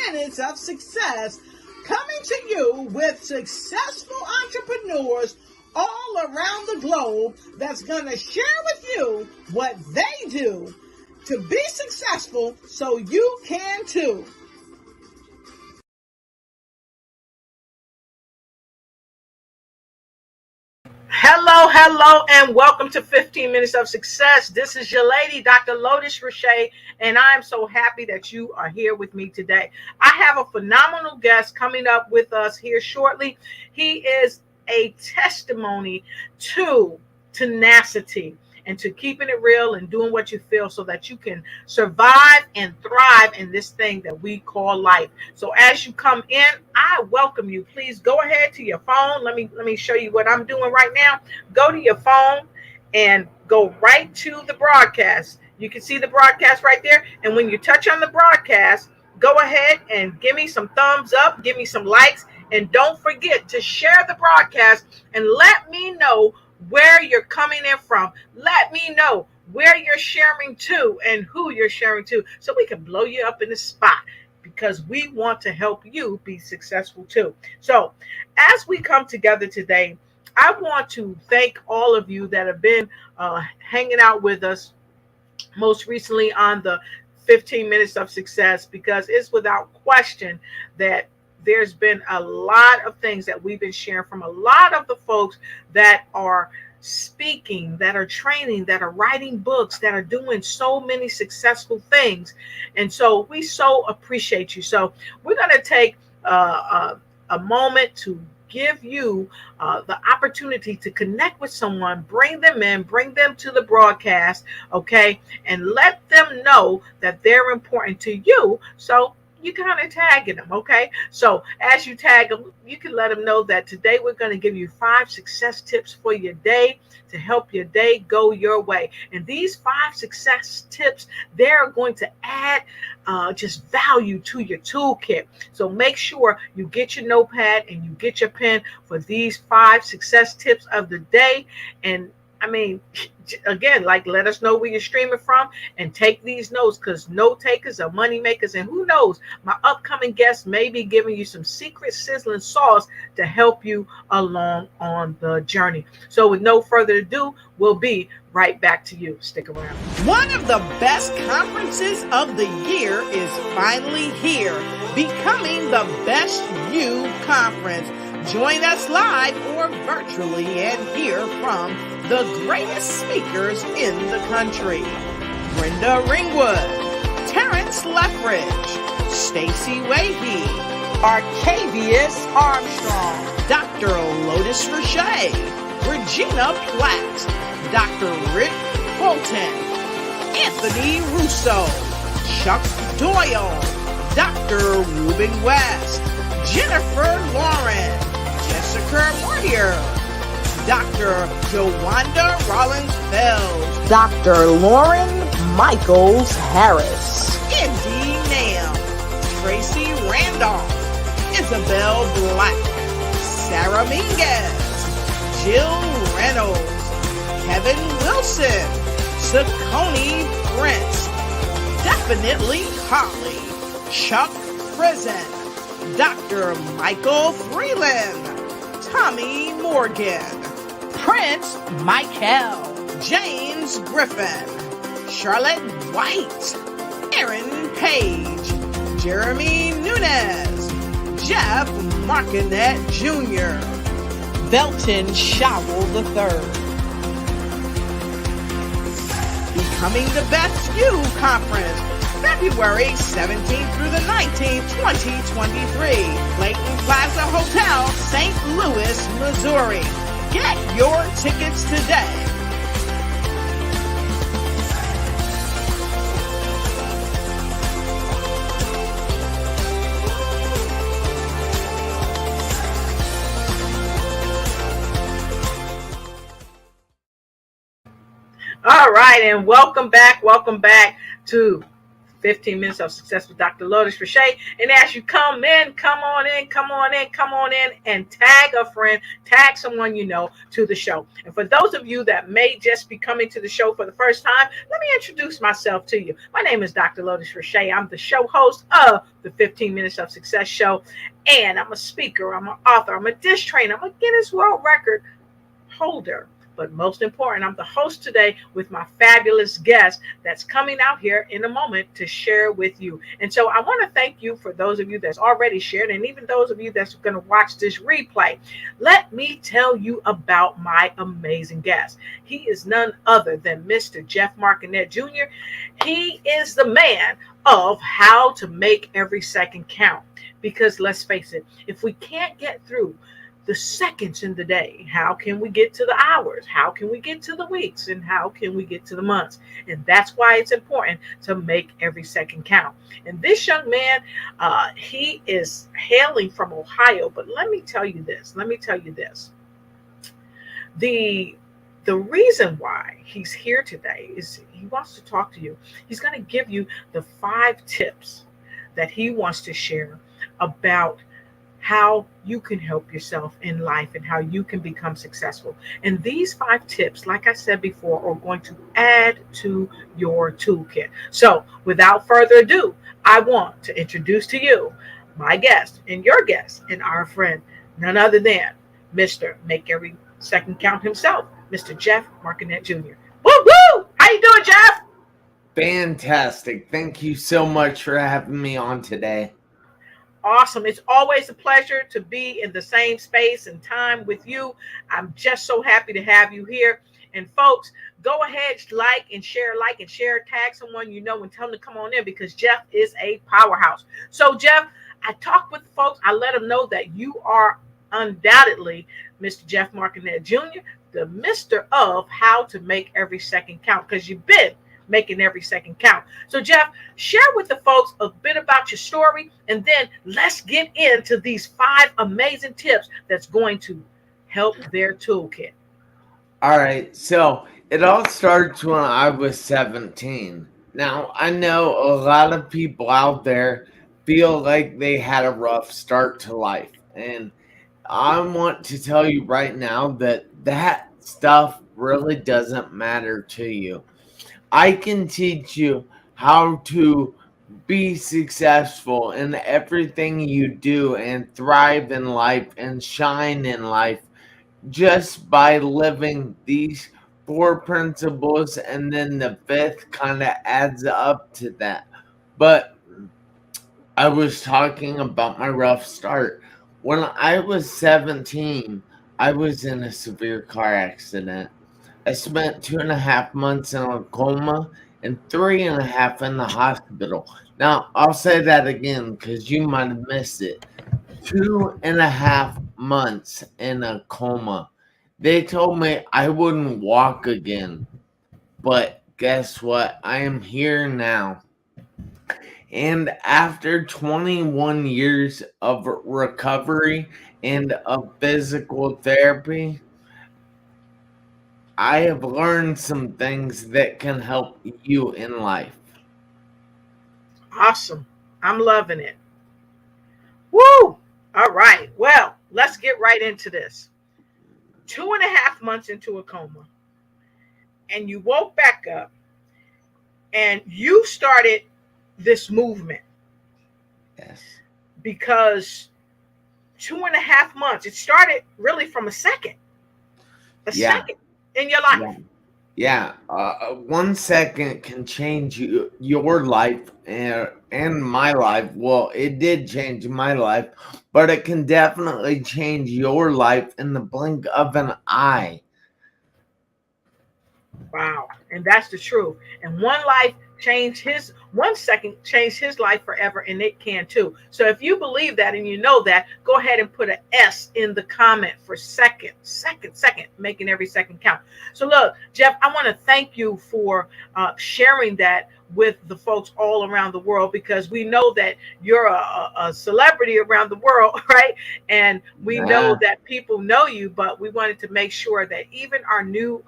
minutes of success, coming to you with successful entrepreneurs all around the globe that's going to share with you what they do to be successful so you can too. Hello, and welcome to 15 Minutes of Success. This is your lady, Dr. Lotus Riché, and I'm so happy that you are here with me today. I have a phenomenal guest coming up with us here shortly. He is a testimony to tenacity and to keeping it real and doing what you feel so that you can survive and thrive in this thing that we call life. So as you come in, I welcome you. Please go ahead to your phone. Let me show you what I'm doing right now. Go to your phone and go right to the broadcast. You can see the broadcast right there. And when you touch on the broadcast, go ahead and give me some thumbs up, give me some likes, and don't forget to share the broadcast and let me know where you're coming in from. Let me know where you're sharing to and who you're sharing to so we can blow you up in the spot, because we want to help you be successful too. So as we come together today, I want to thank all of you that have been hanging out with us most recently on the 15 Minutes of Success, because it's without question that there's been a lot of things that we've been sharing from a lot of the folks that are speaking, that are training, that are writing books, that are doing so many successful things. And so we so appreciate you. So we're going to take a moment to give you the opportunity to connect with someone, bring them in, bring them to the broadcast, okay, and let them know that they're important to you. So you kind of tagging them, okay? So as you tag them, you can let them know that today we're going to give you 5 success tips for your day to help your day go your way. And these 5 success tips, they're going to add just value to your toolkit. So make sure you get your notepad and you get your pen for these 5 success tips of the day. And I mean, again, like, let us know where you're streaming from and take these notes, because note takers are money makers. And who knows, my upcoming guests may be giving you some secret sizzling sauce to help you along on the journey. So with no further ado, we'll be right back to you. Stick around. One of the best conferences of the year is finally here, Becoming the Best You Conference. Join us live or virtually and hear from the greatest speakers in the country. Brenda Ringwood, Terrence Lethbridge, Stacey Wahey, Arcavius Armstrong, Dr. Lotus Riché, Regina Platt, Dr. Rick Bolton, Anthony Russo, Chuck Doyle, Dr. Ruben West, Jennifer Lauren, Jessica Warrior, Dr. Jawanda Rollins-Fells, Dr. Lauren Michaels Harris, Indy Nam, Tracy Randolph, Isabel Black, Sarah Minguez, Jill Reynolds, Kevin Wilson, Saccone Prince, Definitely Holly, Chuck Prison, Dr. Michael Freeland, Tommy Morgan, Prince Michael, James Griffin, Charlotte White, Aaron Page, Jeremy Nunez, Jeff Marconette Jr., Belton Showell III. Becoming the Best You Conference, February 17th through the 19th, 2023. Clayton Plaza Hotel, St. Louis, Missouri. Get your tickets today. All right, and welcome back to 15 Minutes of Success with Dr. Lotus Riché. And as you come in, come on in, and tag a friend, tag someone you know to the show. And for those of you that may just be coming to the show for the first time, let me introduce myself to you. My name is Dr. Lotus Riché. I'm the show host of the 15 Minutes of Success show. And I'm a speaker, I'm an author, I'm a disc trainer, I'm a Guinness World Record holder. But most important, I'm the host today with my fabulous guest that's coming out here in a moment to share with you. And so I want to thank you for those of you that's already shared, and even those of you that's going to watch this replay. Let me tell you about my amazing guest. He is none other than Mr. Jeff Marconette Jr. He is the man of how to make every second count. Because let's face it, if we can't get through the seconds in the day, how can we get to the hours? How can we get to the weeks? And how can we get to the months? And that's why it's important to make every second count. And this young man, he is hailing from Ohio. But let me tell you this. The reason why he's here today is he wants to talk to you. He's going to give you the 5 tips that he wants to share about how you can help yourself in life and how you can become successful. And these 5 tips, like I said before, are going to add to your toolkit. So without further ado, I want to introduce to you my guest and your guest and our friend, none other than Mr. Make Every Second Count himself, Mr. Jeff Marconette Jr. Woo woo! How you doing, Jeff? Fantastic. Thank you so much for having me on today. Awesome. It's always a pleasure to be in the same space and time with you. I'm just so happy to have you here. And folks, go ahead, like and share, tag someone you know and tell them to come on in because Jeff is a powerhouse. So Jeff, I talk with folks. I let them know that you are undoubtedly Mr. Jeff Marconette Jr., the Mr. of how to make every second count, because you've been making every second count. So Jeff, share with the folks a bit about your story, and then let's get into these 5 amazing tips that's going to help their toolkit. All right, so it all starts when I was 17. Now, I know a lot of people out there feel like they had a rough start to life, and I want to tell you right now that that stuff really doesn't matter to you. I can teach you how to be successful in everything you do and thrive in life and shine in life just by living these 4 principles, and then the 5th kind of adds up to that. But I was talking about my rough start. When I was 17, I was in a severe car accident. I spent 2.5 months in a coma and 3.5 in the hospital. Now, I'll say that again because you might have missed it. 2.5 months in a coma. They told me I wouldn't walk again. But guess what? I am here now. And after 21 years of recovery and of physical therapy, I have learned some things that can help you in life. Awesome. I'm loving it. Woo! All right. Well, let's get right into this. 2.5 months into a coma, and you woke back up, and you started this movement. Yes. Because 2.5 months, it started really from a second. Second in your life. Yeah. 1 second can change your life and my life. Well, it did change my life, but it can definitely change your life in the blink of an eye. Wow. And that's the truth. And one second changed his life forever, and it can too. So if you believe that and you know that, go ahead and put an S in the comment for second, making every second count. So look, Jeff, I want to thank you for sharing that with the folks all around the world, because we know that you're a celebrity around the world, right? And we know Yeah. that people know you, but we wanted to make sure that even our new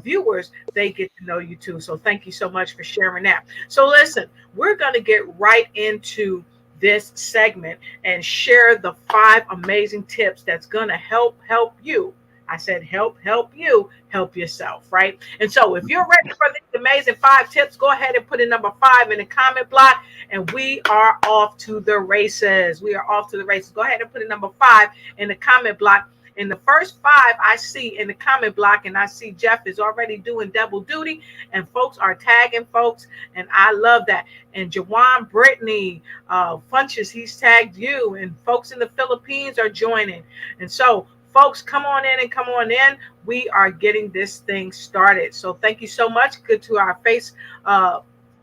viewers, they get to know you too. So thank you so much for sharing that. So listen, we're going to get right into this segment and share the 5 amazing tips that's going to help you. I said help you help yourself, right? And so if you're ready for these amazing 5 tips, go ahead and put in number 5 in the comment block, and we are off to the races. We are off to the races. Go ahead and put in number 5 in the comment block. In the first 5 I see in the comment block, and I see Jeff is already doing double duty, and folks are tagging folks, and I love that. And Jawan Brittany, Funches, he's tagged you, and folks in the Philippines are joining. And so, folks, come on in and come on in. We are getting this thing started. So thank you so much. Good to our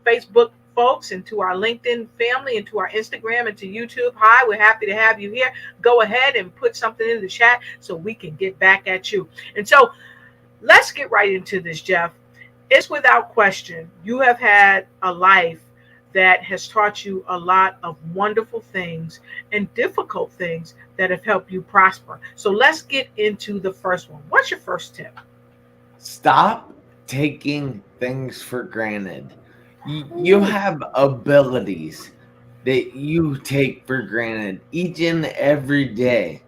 Facebook folks, and to our LinkedIn family, and to our Instagram, and to YouTube. Hi, we're happy to have you here. Go ahead and put something in the chat so we can get back at you. And so let's get right into this, Jeff. It's without question, you have had a life that has taught you a lot of wonderful things and difficult things that have helped you prosper. So let's get into the first one. What's your first tip? Stop taking things for granted. You have abilities that you take for granted each and every day.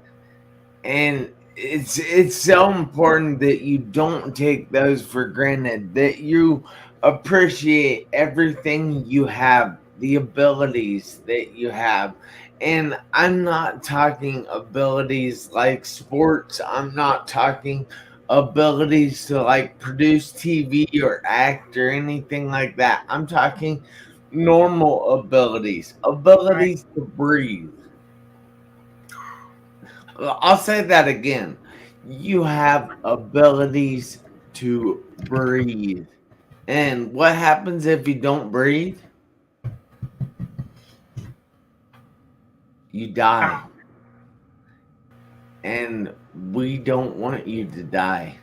And it's so important that you don't take those for granted, that you appreciate everything you have, the abilities that you have. And I'm not talking abilities like sports. I'm not talking abilities to like produce TV or act or anything like that. I'm talking normal abilities, Right. abilities to breathe. I'll say that again. You have abilities to breathe. And what happens if you don't breathe? You die. Wow. And we don't want you to die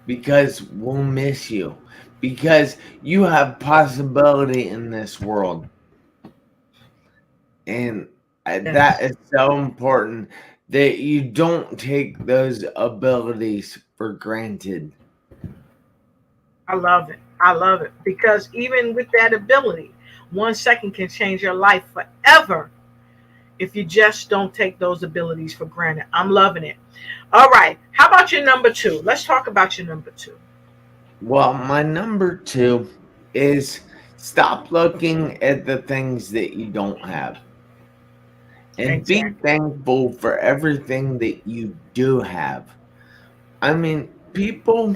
because we'll miss you. Because you have possibility in this world. And that Yes. is so important that you don't take those abilities for granted. I love it. I love it. Because even with that ability, 1 second can change your life forever if you just don't take those abilities for granted. I'm loving it. All right. How about your number 2? Let's talk about your number 2. Well, my number 2 is stop looking at the things that you don't have and be Exactly. thankful for everything that you do have. I mean, people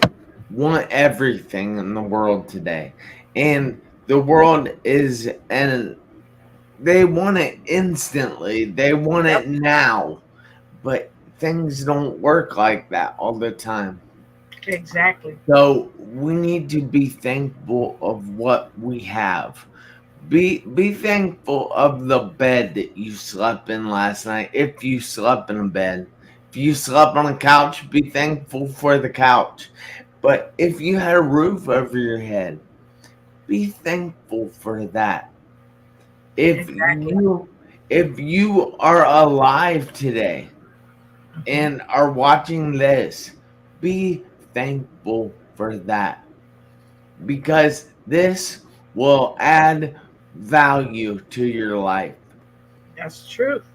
want everything in the world today, and the world is, and they want it instantly, they want Yep. it now, but things don't work like that all the time. Exactly. So we need to be thankful of what we have. Be thankful of the bed that you slept in last night. If you slept in a bed, if you slept on a couch, be thankful for the couch. But if you had a roof over your head, be thankful for that. If Exactly. you if you are alive today Mhm. and are watching this, be thankful for that, because this will add value to your life. That's the truth.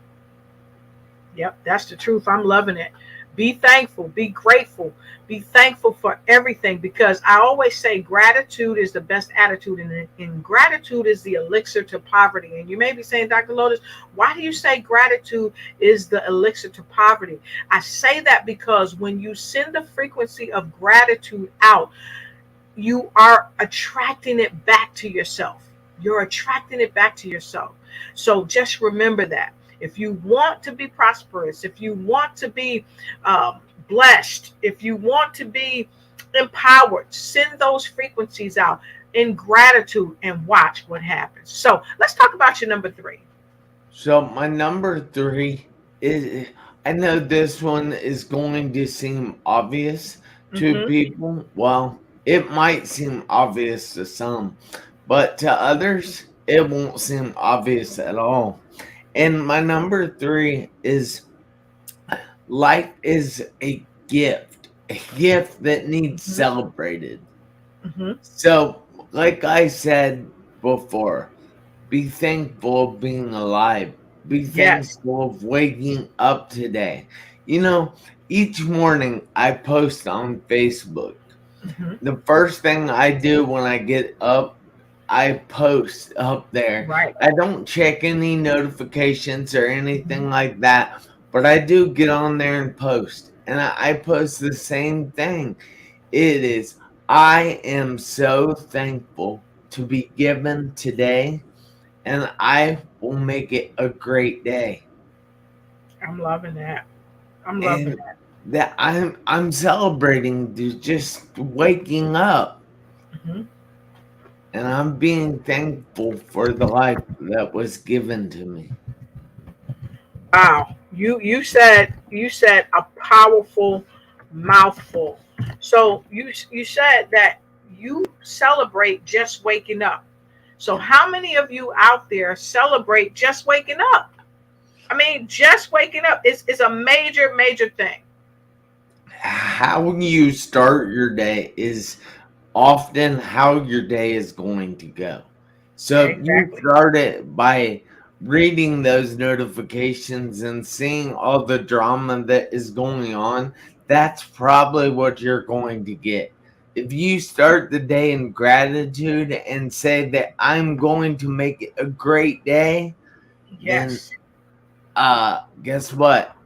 Yep, that's the truth. I'm loving it. Be thankful, be grateful, be thankful for everything, because I always say gratitude is the best attitude, and gratitude is the elixir to poverty. And you may be saying, Dr. Lotus, why do you say gratitude is the elixir to poverty? I say that because when you send the frequency of gratitude out, you are attracting it back to yourself. You're attracting it back to yourself. So just remember that. If you want to be prosperous, if you want to be blessed, if you want to be empowered, send those frequencies out in gratitude and watch what happens. So let's talk about your number 3. So my number 3 is, I know this one is going to seem obvious to Mm-hmm. people. Well, it might seem obvious to some, but to others, it won't seem obvious at all. And my number 3 is life is a gift that needs Mm-hmm. celebrated. Mm-hmm. So, like I said before, be thankful of being alive. Be Yes. thankful of waking up today. You know, each morning I post on Facebook. Mm-hmm. The first thing I do when I get up, I post up there. Right. I don't check any notifications or Mm-hmm. anything like that, but I do get on there and post. And I post the same thing. It is, I am so thankful to be given today, and I will make it a great day. I'm loving that. I'm loving And that. that I'm celebrating just waking up, Mm-hmm. and I'm being thankful for the life that was given to me. Wow. You said a powerful mouthful. So you said that you celebrate just waking up. So how many of you out there celebrate just waking up? I mean, just waking up is a major, major thing. How you start your day is often how your day is going to go. So if you Exactly. start it by reading those notifications and seeing all the drama that is going on, that's probably what you're going to get. If you start the day in gratitude and say that I'm going to make it a great day, then Yes. guess what?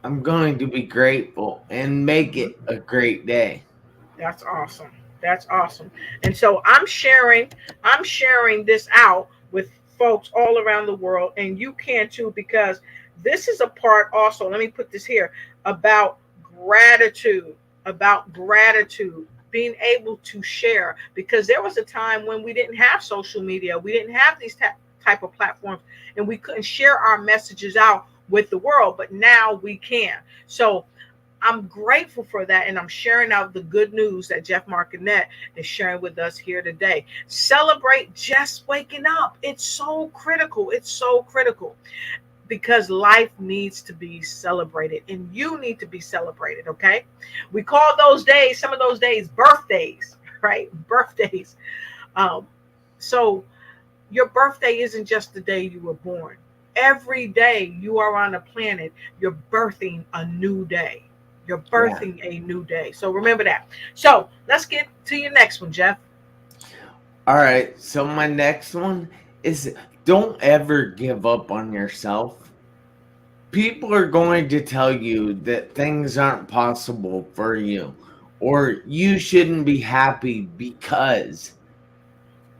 I'm going to be grateful and make Mhm. it a great day. That's awesome. That's awesome. And so I'm sharing this out with folks all around the world, and you can too, because this is a part also. Let me put this here about gratitude, about gratitude, being able to share, because there was a time when we didn't have social media, we didn't have these type of platforms, and we couldn't share our messages out with the world, but now we can. So I'm grateful for that, and I'm sharing out the good news that Jeff Marconette is sharing with us here today. Celebrate just waking up. It's so critical. It's so critical because life needs to be celebrated, and you need to be celebrated. Okay, we call those days, some of those days, birthdays, right? Birthdays. Um, so your birthday isn't just the day you were born. Every day you are on the planet, you're birthing a new day. You're Yeah. birthing a new day. So remember that. So let's get to your next one, Jeff. All right. So my next one is don't ever give up on yourself. People are going to tell you that things aren't possible for you or you shouldn't be happy because,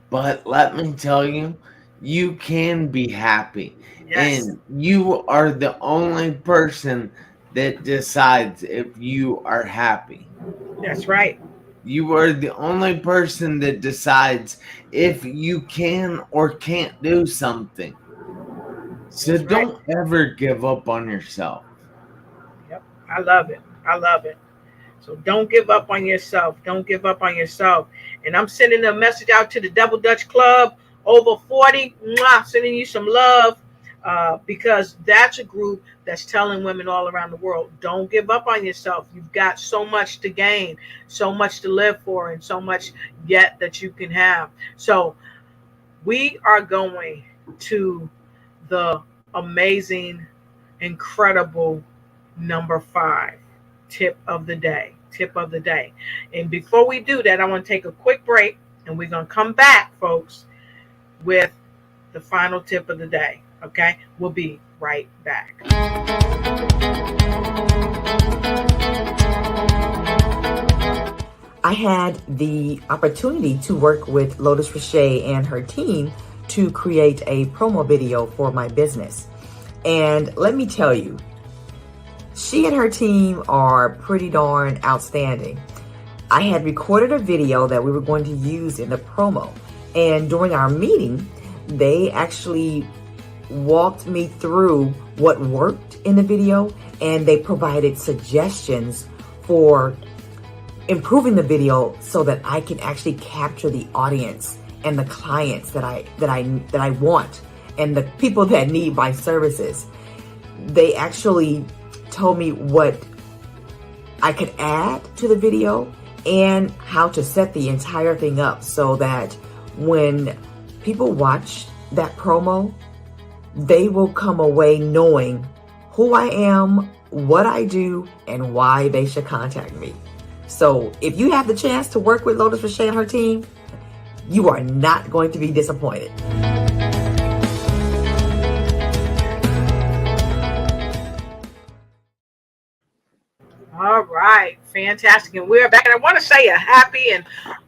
but let me tell you, you can be happy. Yes, And you are the only person that decides if you are happy. that's right. You are the only person that decides if you can or can't do something. So That's right. don't ever give up on yourself. Yep. I love it. I love it. So don't give up on yourself. Don't give up on yourself. And I'm sending a message out to the Double Dutch Club over 40. Mwah, sending you some love because that's a group that's telling women all around the world, don't give up on yourself. You've got so much to gain, so much to live for, and so much yet that you can have. So we are going to the amazing, incredible number 5 tip of the day. Tip of the day. And before we do that, I want to take a quick break, and we're going to come back, folks, with the final tip of the day. Okay? We'll be right back. I had the opportunity to work with Lotus Riché and her team to create a promo video for my business. And let me tell you, she and her team are pretty darn outstanding. I had recorded a video that we were going to use in the promo. And during our meeting, they actually walked me through what worked in the video, and they provided suggestions for improving the video so that I can actually capture the audience and the clients that I want, and the people that need my services. They actually told me what I could add to the video and how to set the entire thing up so that when people watch that promo, they will come away knowing who I am, what I do, and why they should contact me. So if you have the chance to work with Lotus Riché and her team, you are not going to be disappointed. All right, fantastic. And we're back. And I want to say a happy and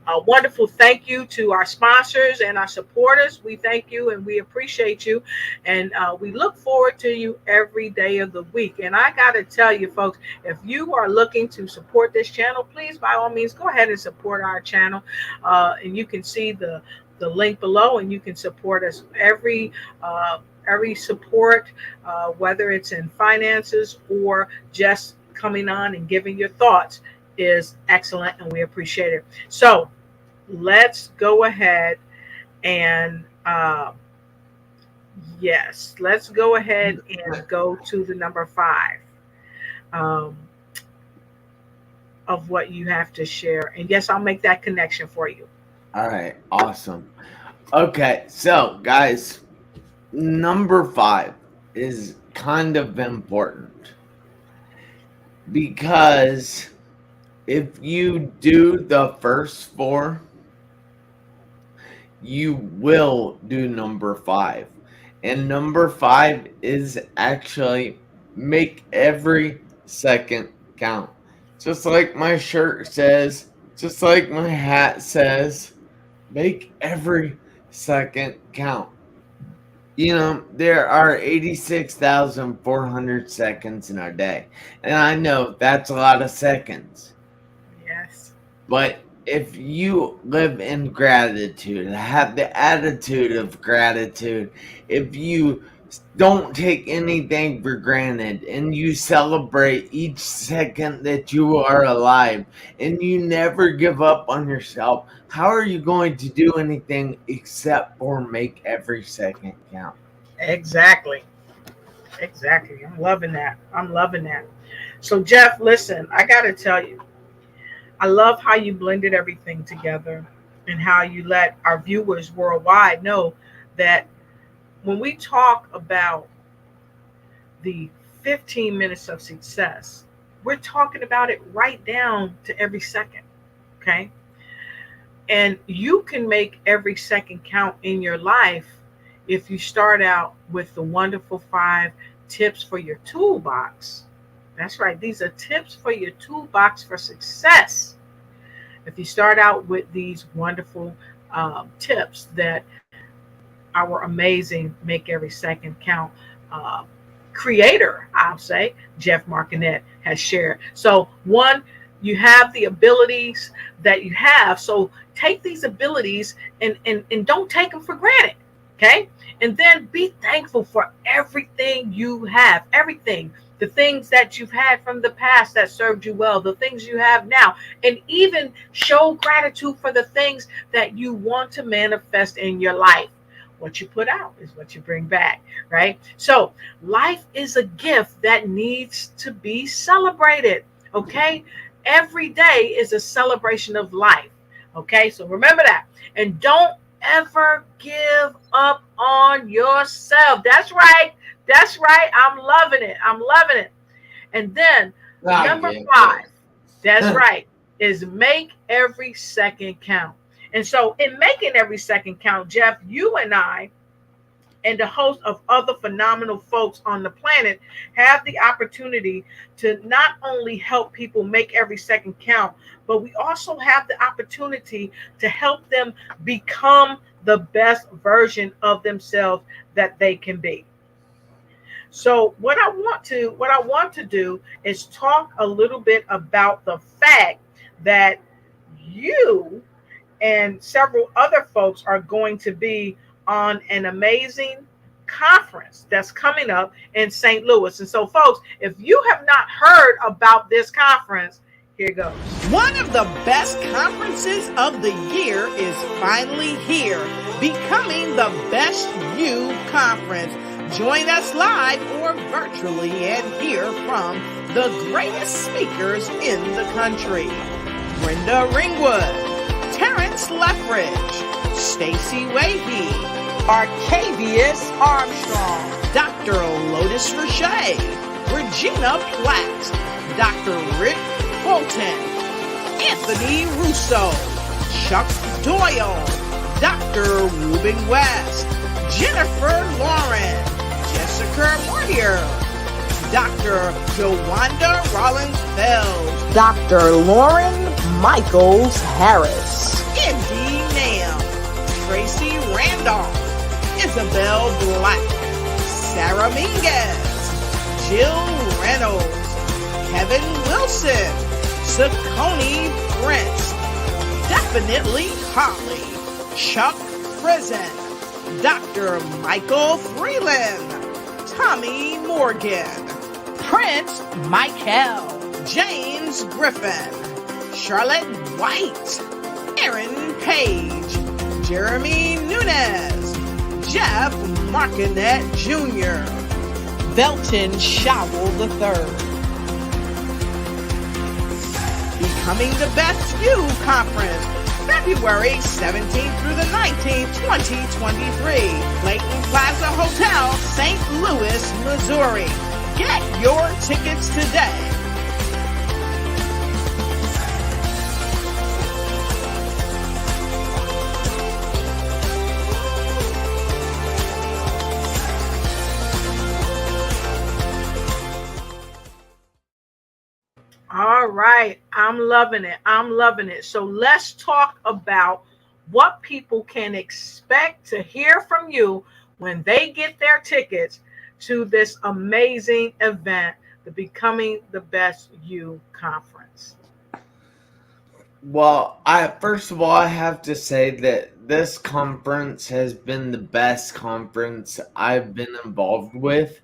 a wonderful thank you to our sponsors and our supporters. We thank you and we appreciate you. And we look forward to you every day of the week. And I got to tell you, folks, if you are looking to support this channel, please, by all means, go ahead and support our channel. And you can see the link below, and you can support us every support, whether it's in finances or just coming on and giving your thoughts, is excellent, and we appreciate it. So let's go ahead and let's go ahead and go to the number 5 of what you have to share. And yes, I'll make that connection for you. All right, awesome. Okay, so guys, number 5 is kind of important, because if you do the first 4, you will do number 5. And number 5 is actually make every second count. Just like my shirt says, just like my hat says, make every second count. You know, there are 86,400 seconds in our day. And I know that's a lot of seconds. Yes. But if you live in gratitude, have the attitude of gratitude, if you don't take anything for granted, and you celebrate each second that you are alive, and you never give up on yourself, how are you going to do anything except for make every second count? Exactly. I'm loving that. So Jeff, listen, I got to tell you, I love how you blended everything together and how you let our viewers worldwide know that when we talk about the 15 minutes of success, we're talking about it right down to every second. Okay. And you can make every second count in your life if you start out with the wonderful 5 tips for your toolbox. That's right. These are tips for your toolbox for success. If you start out with these wonderful tips that our amazing Make Every Second Count creator, I'll say, Jeff Marconette, has shared. So 1, you have the abilities that you have. So take these abilities and don't take them for granted. Okay. And then be thankful for everything you have, everything, the things that you've had from the past that served you well, the things you have now, and even show gratitude for the things that you want to manifest in your life. What you put out is what you bring back, right? So life is a gift that needs to be celebrated. Okay. Every day is a celebration of life. Okay. So remember that. And don't ever give up on yourself. That's right. I'm loving it. And then number 5, that's right, is make every second count. And so in making every second count, Jeff, you and I and a host of other phenomenal folks on the planet have the opportunity to not only help people make every second count, but we also have the opportunity to help them become the best version of themselves that they can be. So what I want to do is talk a little bit about the fact that you and several other folks are going to be on an amazing conference that's coming up in St. Louis. And so, folks, if you have not heard about this conference, Here goes. One of the best conferences of the year is finally here, becoming the Best You Conference. Join us live or virtually and hear from the greatest speakers in the country. Brenda Ringwood, Terrence Leffridge, Stacey Wahey, Arcavius Armstrong, Dr. Lotus Riché, Regina Platt, Dr. Rick Fulton, Anthony Russo, Chuck Doyle, Dr. Ruben West, Jennifer Lauren, Jessica Moyer, Dr. Jawanda Rollins-Fells, Dr. Lauren Michaels-Harris, Indy Nam, Tracy Randolph, Isabel Black, Sarah Minguez, Jill Reynolds, Kevin Wilson, Saccone Prince, Definitely Holly, Chuck Prison, Dr. Michael Freeland, Tommy Morgan, Prince Michael, James Griffin, Charlotte White, Aaron Page, Jeremy Nunez, Jeff Marconette Jr., Belton Showell III. Becoming the Best You Conference, February 17th through the 19th, 2023. Clayton Plaza Hotel, St. Louis, Missouri. Get your tickets today. All right. I'm loving it. I'm loving it. So let's talk about what people can expect to hear from you when they get their tickets to this amazing event, the Becoming the Best You Conference. Well, first of all, I have to say that this conference has been the best conference I've been involved with.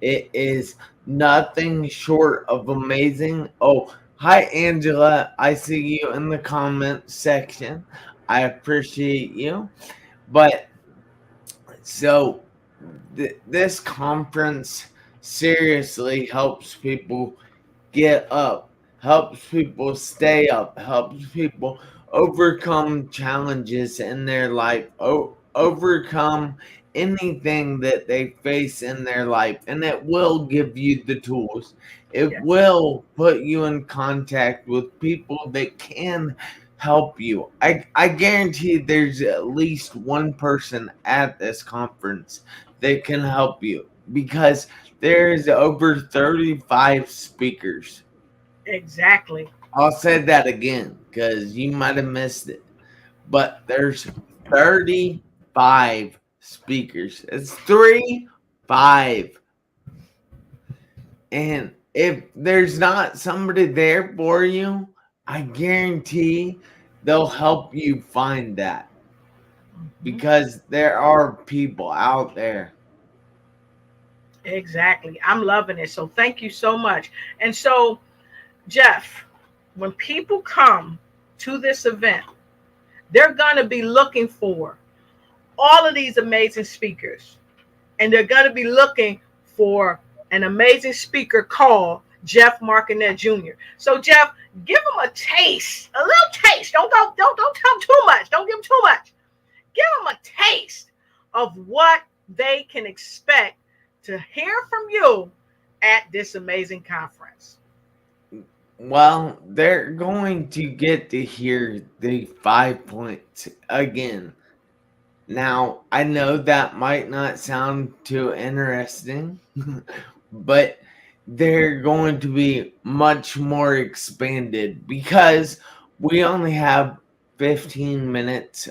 It is nothing short of amazing. Oh, hi, Angela. I see you in the comment section. I appreciate you. But so this conference seriously helps people get up, helps people stay up, helps people overcome challenges in their life, overcome anything that they face in their life, and it will give you the tools. It will put you in contact with people that can help you. I guarantee there's at least one person at this conference that can help you, because there's over 35 speakers. Exactly. I'll say that again because you might have missed it, but there's 35 speakers. It's 3-5. And if there's not somebody there for you, I guarantee they'll help you find that, because there are people out there. Exactly. I'm loving it. So thank you so much. And so, Jeff, when people come to this event, they're going to be looking for all of these amazing speakers, and they're going to be looking for an amazing speaker called Jeff Marconette Jr. So, Jeff, give them a taste, a little taste. Don't tell them too much. Don't give them too much. Give them a taste of what they can expect to hear from you at this amazing conference. Well, they're going to get to hear the 5 points again. Now, I know that might not sound too interesting, but they're going to be much more expanded because we only have 15 minutes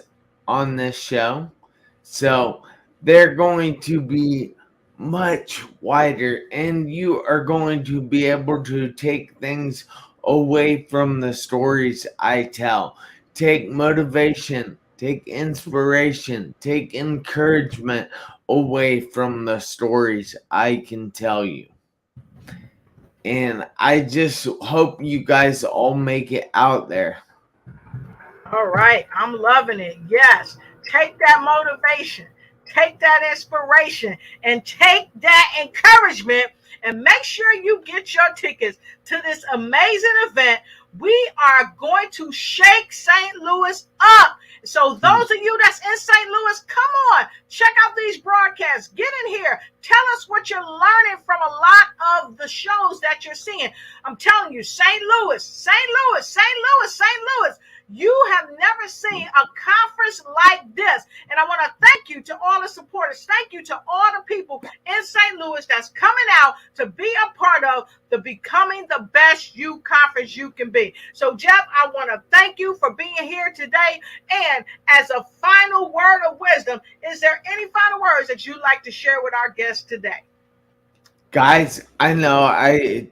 on this show. So they're going to be much wider, and you are going to be able to take things away from the stories I tell. Take motivation, take inspiration, take encouragement away from the stories I can tell you. And I just hope you guys all make it out there. All right. I'm loving it. Yes. Take that motivation, take that inspiration, and take that encouragement, and make sure you get your tickets to this amazing event. We are going to shake St. Louis up. So those of you that's in St. Louis, come on, check out these broadcasts. Get in here. Tell us what you're learning from a lot of the shows that you're seeing. I'm telling you, St. Louis, St. Louis, St. Louis, St. Louis. You have never seen a conference like this. And I want to thank you to all the supporters. Thank you to all the people in St. Louis that's coming out to be a part of the Becoming the Best You conference you can be. So, Jeff, I want to thank you for being here today. And as a final word of wisdom, is there any final words that you'd like to share with our guests today? Guys, I know I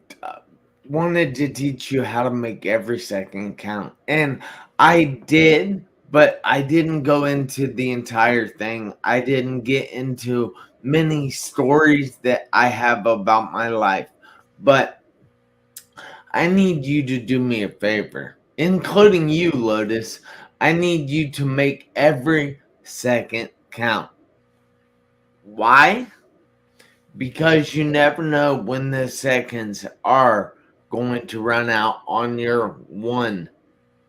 wanted to teach you how to make every second count. And I did, but I didn't go into the entire thing. I didn't get into many stories that I have about my life. But I need you to do me a favor, including you, Lotus. I need you to make every second count. Why? Because you never know when the seconds are going to run out on your one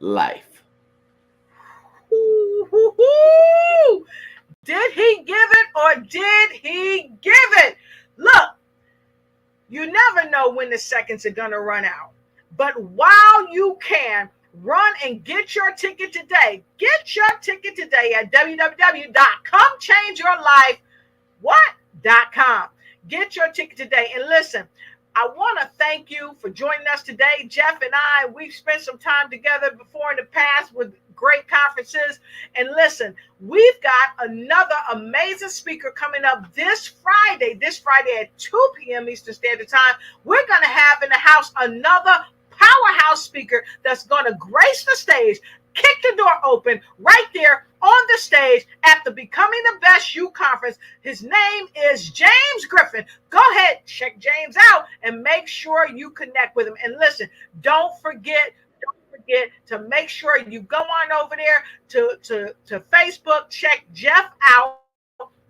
life. Did he give it or did he give it? Look, you never know when the seconds are going to run out. But while you can, run and get your ticket today. Get your ticket today at www.comechangeyourlife.com. Get your ticket today. And listen, I want to thank you for joining us today. Jeff and I, we've spent some time together before in the past with great conferences. And listen, we've got another amazing speaker coming up this Friday at 2 p.m. Eastern Standard Time. We're going to have in the house another powerhouse speaker that's going to grace the stage, kick the door open right there on the stage at the Becoming the Best You conference. His name is James Griffin. Go ahead, check James out and make sure you connect with him. And listen, don't forget to make sure you go on over there to Facebook, check Jeff out,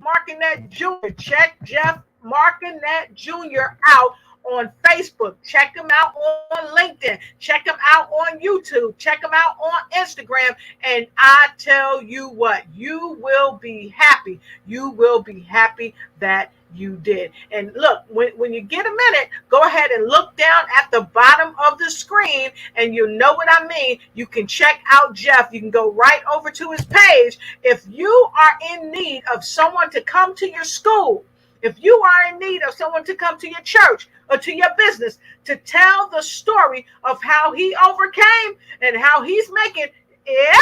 Marconette Jr. Check Jeff Marconette Jr. out on Facebook. Check him out on LinkedIn. Check him out on YouTube. Check him out on Instagram. And I tell you what, you will be happy. You will be happy that you did. And look, when you get a minute, go ahead and look down at the bottom of the screen and you'll know what I mean. You can check out Jeff. You can go right over to his page. If you are in need of someone to come to your school, if you are in need of someone to come to your church or to your business to tell the story of how he overcame and how he's making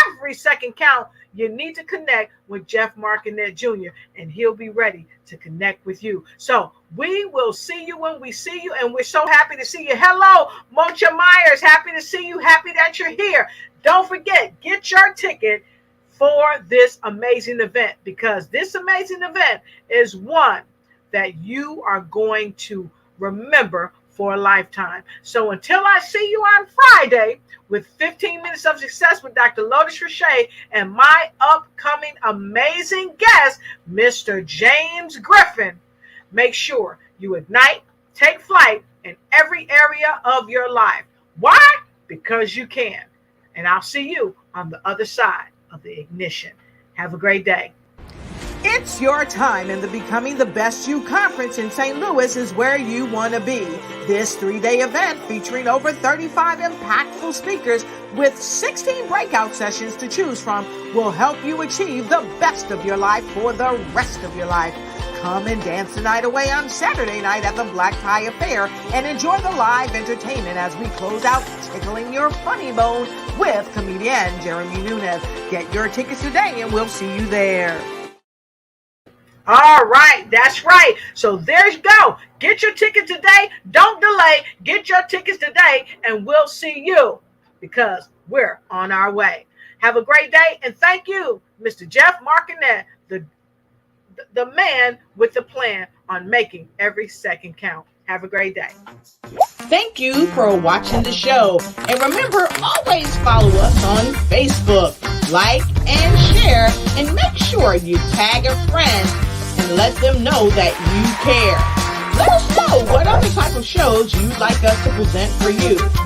every second count, you need to connect with Jeff Marconette Jr. and he'll be ready to connect with you. So we will see you when we see you, and we're so happy to see you. Hello, Mocha Myers. Happy to see you. Happy that you're here. Don't forget, get your ticket for this amazing event, because this amazing event is one that you are going to remember for a lifetime. So until I see you on Friday with 15 Minutes of Success with Dr. Lotus Riché and my upcoming amazing guest, Mr. James Griffin, make sure you ignite, take flight in every area of your life. Why? Because you can. And I'll see you on the other side of the ignition. Have a great day. It's your time, and the Becoming the Best You conference in St. Louis is where you want to be. This 3-day event featuring over 35 impactful speakers with 16 breakout sessions to choose from will help you achieve the best of your life for the rest of your life. Come and dance the night away on Saturday night at the Black Tie Affair and enjoy the live entertainment as we close out Tickling Your Funny Bone with comedian Jeremy Nunez. Get your tickets today and we'll see you there. All right, that's right. So there you go. Get your ticket today. Don't delay. Get your tickets today, and we'll see you, because we're on our way. Have a great day, and thank you, Mr. Jeff Marconette, the man with the plan on making every second count. Have a great day. Thank you for watching the show. And remember, always follow us on Facebook. Like and share, and make sure you tag a friend and let them know that you care. Let us know what other type of shows you'd like us to present for you.